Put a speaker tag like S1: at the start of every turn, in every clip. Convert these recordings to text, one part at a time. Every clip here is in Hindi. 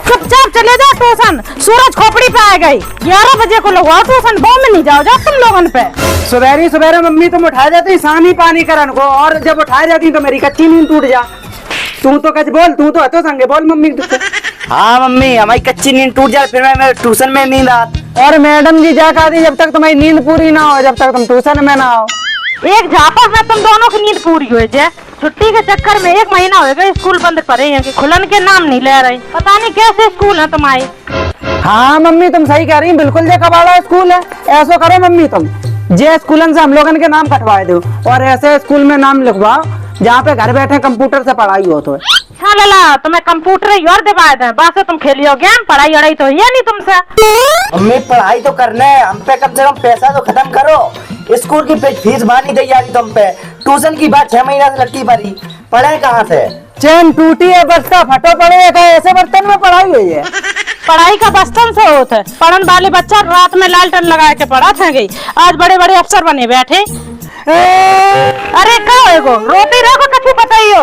S1: चुपचाप चले जाओ ट्यूशन, सूरज खोपड़ी पे आ गई। 11 बजे को लगवाओ ट्यूशन, वो में नहीं जाओ तुम लोगन पे।
S2: सवेरे सवेरे मम्मी तुम उठा जाती सानी पानी करन को, और जब उठा जाती तो मेरी कच्ची नींद टूट जा। तू तो कच बोल, तू तो हतो संगे बोल मम्मी तुझसे।
S3: हाँ मम्मी, हमारी कच्ची नींद टूट जाए फिर मैं ट्यूशन में नींद आती।
S2: और मैडम जी जा कहती जब तक तुम्हारी नींद पूरी ना हो, जब तक तुम ट्यूशन में ना आओ।
S1: एक झापड़ में तुम दोनों की नींद पूरी हुई है। छुट्टी के चक्कर में 1 महीना हो गया स्कूल बंद पड़े हैं कि खुलन के नाम नहीं ले रही। पता नहीं कैसे स्कूल है तुम्हारी।
S2: हाँ मम्मी तुम सही कह रही, बिल्कुल जे कबाड़ा स्कूल है। ऐसा करो मम्मी, तुम जे स्कूलन से हम लोगन के नाम कटवाए दो और ऐसे स्कूल में नाम लिखवाओ जहाँ पे घर बैठे कंप्यूटर से पढ़ाई हो। तो
S1: हाँ लाला, तुम्हें कंप्यूटर ही और दिवाए दें, बस तुम खेलियो गेम, पढ़ाई अड़ाई तो ये नहीं तुमसे।
S3: मम्मी पढ़ाई तो करना है, हम पे कम से कम पैसा तो खत्म करो। स्कूल की फीस मानी दी जा रही तुम पे, ट्यूशन की बात 6 महीना से लटकी पड़ी, पढ़े कहाँ से?
S2: चैन टूटी है, बस्ता फटो पड़े है, ऐसे बर्तन में पढ़ाई हुई है।
S1: पढ़ाई का बस्तन से होता है, पढ़न वाले बच्चा रात में लालटेन लगा के पढ़ा थे गई, आज बड़े बड़े अफसर बने बैठे। अरे क्या होएगो, रोटी रखो कछु बताइयो।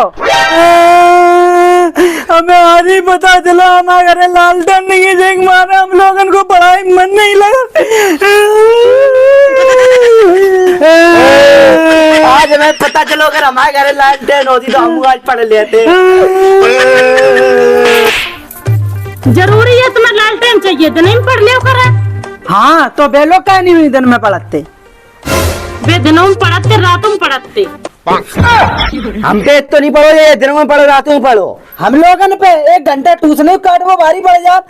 S2: हमें आज ही पता चला हमारे घरे लालटेन नहीं है, देख मारा हम लोगन को पढ़ाई में मन नहीं लगा।
S3: आज हमें पता चलो अगर हमारे घर लालटेन होती तो हम आज पढ़ लेते।
S1: जरूरी है तुम्हें लालटेन चाहिए, दिन में पढ़ लियो करे।
S2: हाँ तो बेलो क्या नहीं हुई दिन में पढ़ते,
S1: वे दिनों में पढ़ते रातों में पढ़ते।
S3: हम पे तो नहीं पढ़ो, ये दिनों में पढ़ो रातों में पढ़ो।
S2: हम लोगन पे 1 घंटा ट्यूशन काट वो भारी पड़ जात।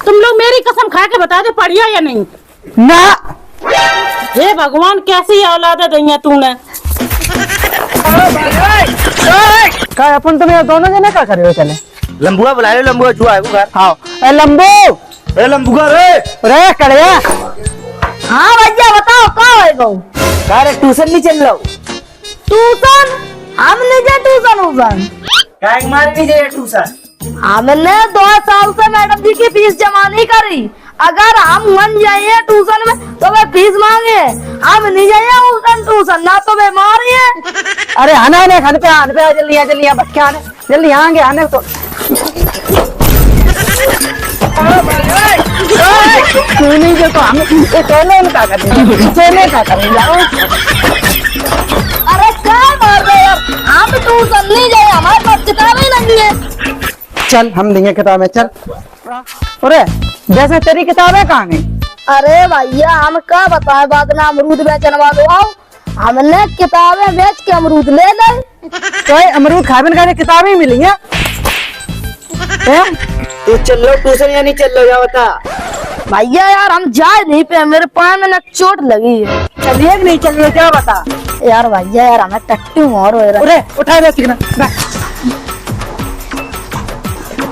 S1: तुम लोग मेरी कसम खा के बता दो पढ़िया या नहीं
S2: ना।
S1: हे भगवान, कैसी औलाद दैया तूने।
S2: क्या अपन तुम दोनों जने क्या कर रहे हो? चले
S3: लंबुआ बुला लो, लंबुआ जुआ है घर।
S2: हाँ लंबू,
S3: लंबुआ रे
S2: कड़िया।
S1: हाँ भैया बताओ क्या होएगा?
S3: कार ट्यूशन नहीं चल रहा।
S1: ट्यूशन हम नहीं जा ट्यूशन
S3: नहीं जाए ट्यूशन।
S1: हमने 2 साल से मैडम जी की फीस जमा नहीं करी। अगर हम मन जाइए ट्यूशन में तो वे फीस मांगे, हम नहीं जाइए ट्यूशन ना तो बीमार है।
S2: अरे आना आने खाने पे आने जल्दी बच्चे आने जल्दी आएंगे आने तो। नहीं जो तो हम क्या करेंगे
S1: अरे क्या मार रहे यार, हम ट्यूशन नहीं जाए, हमारे पास किताबें नहीं है।
S2: चल हम देंगे किताबें, चल। अरे जैसे तेरी किताबें कहाँ गई?
S1: अरे भैया हम क्या बताए, बाद में अमरूद बेचने वालों आओ, हमने किताबें बेच के अमरूद ले ले।
S2: तो अमरूद खाने का किताबें मिली है।
S3: तू चल लो ट्यूशन या नहीं चल लो, या बता।
S1: भैया यार हम जाए नहीं पे, मेरे पाँव में चोट लगी है।
S2: चलिए नहीं चलिए, क्या बता
S1: यार भैया यार हमें टट्टू मार हो रहा है।
S2: अरे उठा दे सीखना।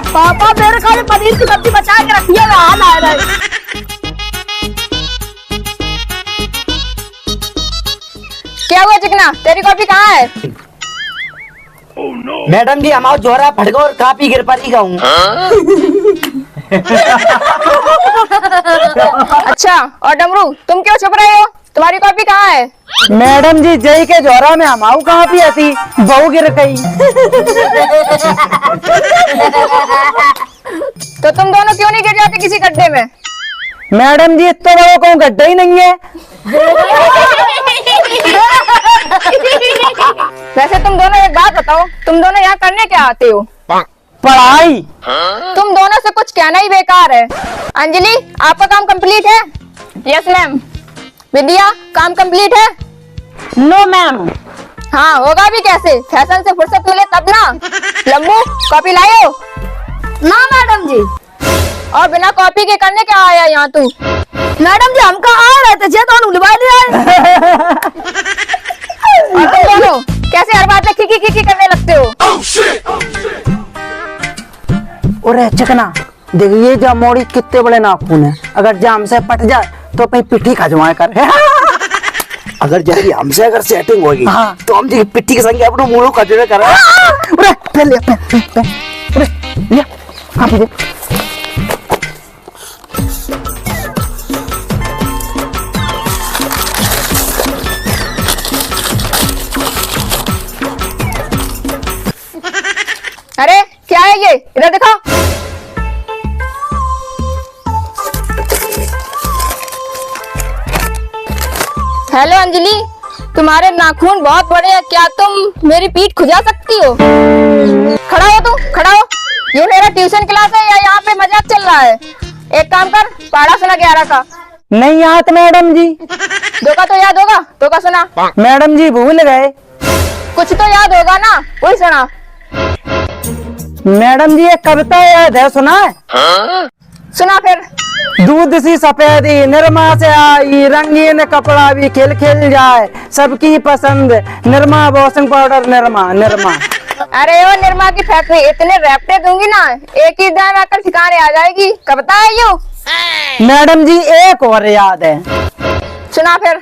S1: पापा मेरे खाली पनीर की सब्जी बचा के रखिए, मैं हाल आ रहा है।
S4: क्या हुआ चिकना, तेरी कॉपी कहाँ है?
S3: मैडम जी हमारा जोरा फटका और कापी गिर पड़ी गाऊं।
S4: अच्छा और डमरू तुम क्यों छुप रहे हो, तुम्हारी कॉपी कहाँ है?
S2: मैडम जी जय के जोरा में हमाऊ कहाँ भी आती, बहू गिर गई।
S4: तो तुम दोनों क्यों नहीं गिर जाते किसी गड्ढे में?
S2: मैडम जी इतना बड़ा कहूँ गड्ढा ही नहीं है।
S4: वैसे तुम दोनों एक बात बताओ, तुम दोनों यहाँ करने क्या आते हो?
S2: पढ़ाई।
S4: तुम दोनों से कुछ कहना ही बेकार है। अंजलि आपका काम कंप्लीट है? Yes ma'am. विद्या काम कंप्लीट है?
S1: No ma'am.
S4: हाँ होगा भी कैसे, फैशन से फुर्सत मिले तब ना। लंबू कॉपी लाए हो?
S1: ना मैडम जी।
S4: और बिना कॉपी के करने क्या आया यहाँ तू?
S1: मैडम जी हम कहाँ आ रहे थे, जे तो उलवा लिया।
S4: और तुम दोनों कैसे हर बात में खी करने लगते हो?
S2: अरे चिकना देखिए जो मोड़ी कितने बड़े नाखून है, अगर जाम से पट जाए तो अपनी पिट्ठी खजवाए कर।
S3: अगर जल्दी हमसे अगर सेटिंग होगी
S2: हाँ।
S3: तो हम पिट्ठी के संग अपने मुंह खजरे कर।
S4: ये, इधर दिखाओ। हेलो अंजलि, तुम्हारे नाखून बहुत बड़े हैं, क्या तुम मेरी पीठ खुजा सकती हो? खड़ा हो, तू खड़ा हो। ये मेरा ट्यूशन क्लास है या यहाँ पे मजाक चल रहा है? एक काम कर, पढ़ा सुना 11 का।
S2: नहीं याद मैडम जी।
S4: 2 का तो याद होगा, 2 का सुना।
S2: मैडम जी भूल गए।
S4: कुछ तो याद होगा ना, वही सुना।
S2: मैडम जी एक कविता याद है, सुना है?
S4: सुना फिर।
S2: दूध सी सफेदी निरमा से आई, रंगीन कपड़ा भी खिल खिल जाए, सबकी पसंद निरमा वॉशिंग पाउडर निरमा निरमा।
S4: अरे वो निरमा की फैक्ट्री, इतने रैपटे दूंगी ना, एक ही दाम आकर ठिकाने आ जाएगी। कविता है यू।
S2: मैडम जी एक और याद है।
S4: सुना फिर।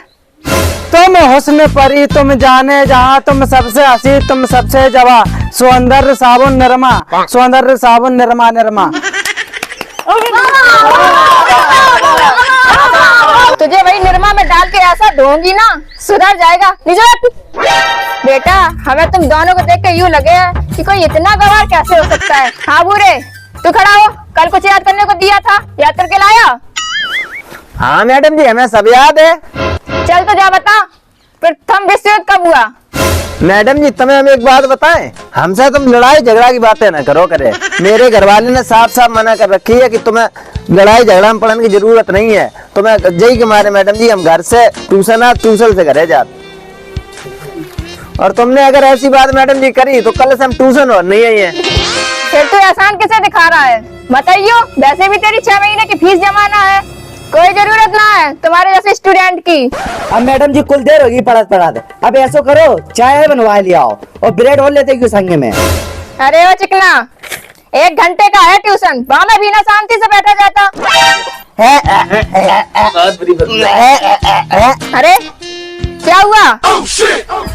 S2: तुम हुस्न परी तुम जाने जहाँ, तुम सबसे हंसी तुम सबसे जवा, सौंदर्य साबुन निरमा, सौंदर्य साबुन निरमा निरमा।
S4: तुझे वही निरमा में डाल के ऐसा धोऊंगी ना, सुधर जाएगा। नीचे बेटा, हमें तुम दोनों को देख के यूं लगे है कि कोई इतना गवार कैसे हो सकता है। हाँ बूढ़े, तू खड़ा हो। कल कुछ याद करने को दिया था, याद करके लाया?
S2: हाँ मैडम जी हमें सब याद है।
S4: चल तो जा बता, प्रथम विश्व युद्ध कब हुआ?
S2: मैडम जी तुम्हें हम एक बात बताएं, हमसे तुम लड़ाई झगड़ा की बातें न करो करे। मेरे घर वाले ने साफ साफ मना कर रखी है कि तुम्हें लड़ाई झगड़ा में पड़ने की जरूरत नहीं है। तुम्हें जय के मारे मैडम जी हम घर से ट्यूशन से घरे जाते, और तुमने अगर ऐसी बात मैडम जी करी तो कल से हम ट्यूशन और नहीं आई है।
S4: फिर तू एहसान किसे दिखा रहा है? बताइयो, वैसे भी तेरी 6 महीने की फीस जमाना है, कोई जरूरत ना है तुम्हारे जैसे स्टूडेंट की।
S3: अब मैडम जी कुल देर होगी पढ़ा दे। अब ऐसा करो, चाय बनवा लिया और ब्रेड और लेते क्यों संग में?
S4: अरे वो चिकना, 1 घंटे का है ट्यूशन, वहाँ में भी ना शांति से बैठा जाता। अरे क्या हुआ?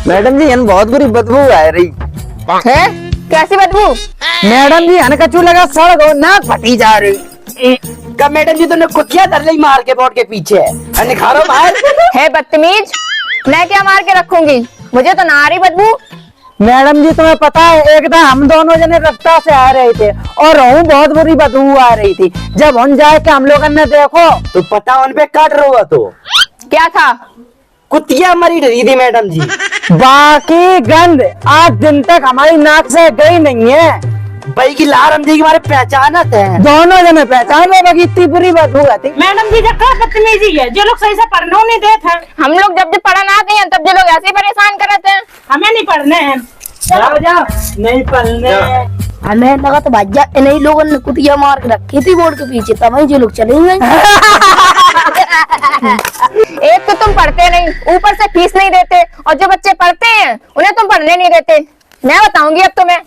S2: मैडम जी हन बहुत बुरी बदबू आ रही
S4: है। कैसी बदबू?
S2: मैडम जी हन कचू लगा सड़क और नाक फटी जा रही।
S3: कब मैडम जी तुमने कुतिया धर ली मार के बोर्ड के पीछे? निखारो बाहर।
S4: है बदतमीज, मैं क्या मार के रखूंगी? मुझे तो ना आ रही बदबू।
S2: मैडम जी तुम्हें पता है एकदम हम दोनों जने रास्ता से आ रहे थे और हूँ बहुत बुरी बदबू आ रही थी। जब हम जाए के हम लोगों ने देखो
S3: तो पता उन पे काट रहा तो
S4: क्या था?
S3: कुतिया मरी रही थी मैडम जी।
S2: बाकी गंध आज दिन तक हमारी नाक से गई नहीं है।
S3: भाई की लारम जी के बारे पहचानत है,
S2: दोनों जने पहचान में बगी इतनी बुरी बदबू आती।
S5: मैडम जी का बदतमीजी है, जो लोग सही से पढ़ने नहीं देते हैं।
S4: हम लोग जब पढ़ा ना आते हैं तब जो लोग ऐसे ही परेशान कर रहे थे।
S5: हमें नहीं पढ़ने हैं।
S3: जाओ जाओ नहीं पढ़ने।
S1: हमें लगा तो भाज्या इन्हीं लोगों ने कुतिया मार के रखी थी बोर्ड के पीछे, तभी जो लोग चले गए।
S4: एक तो तुम पढ़ते नहीं, ऊपर से फीस नहीं देते, और जो बच्चे पढ़ते हैं उन्हें तुम पढ़ने नहीं देते। मैं बताऊंगी अब तुम्हें।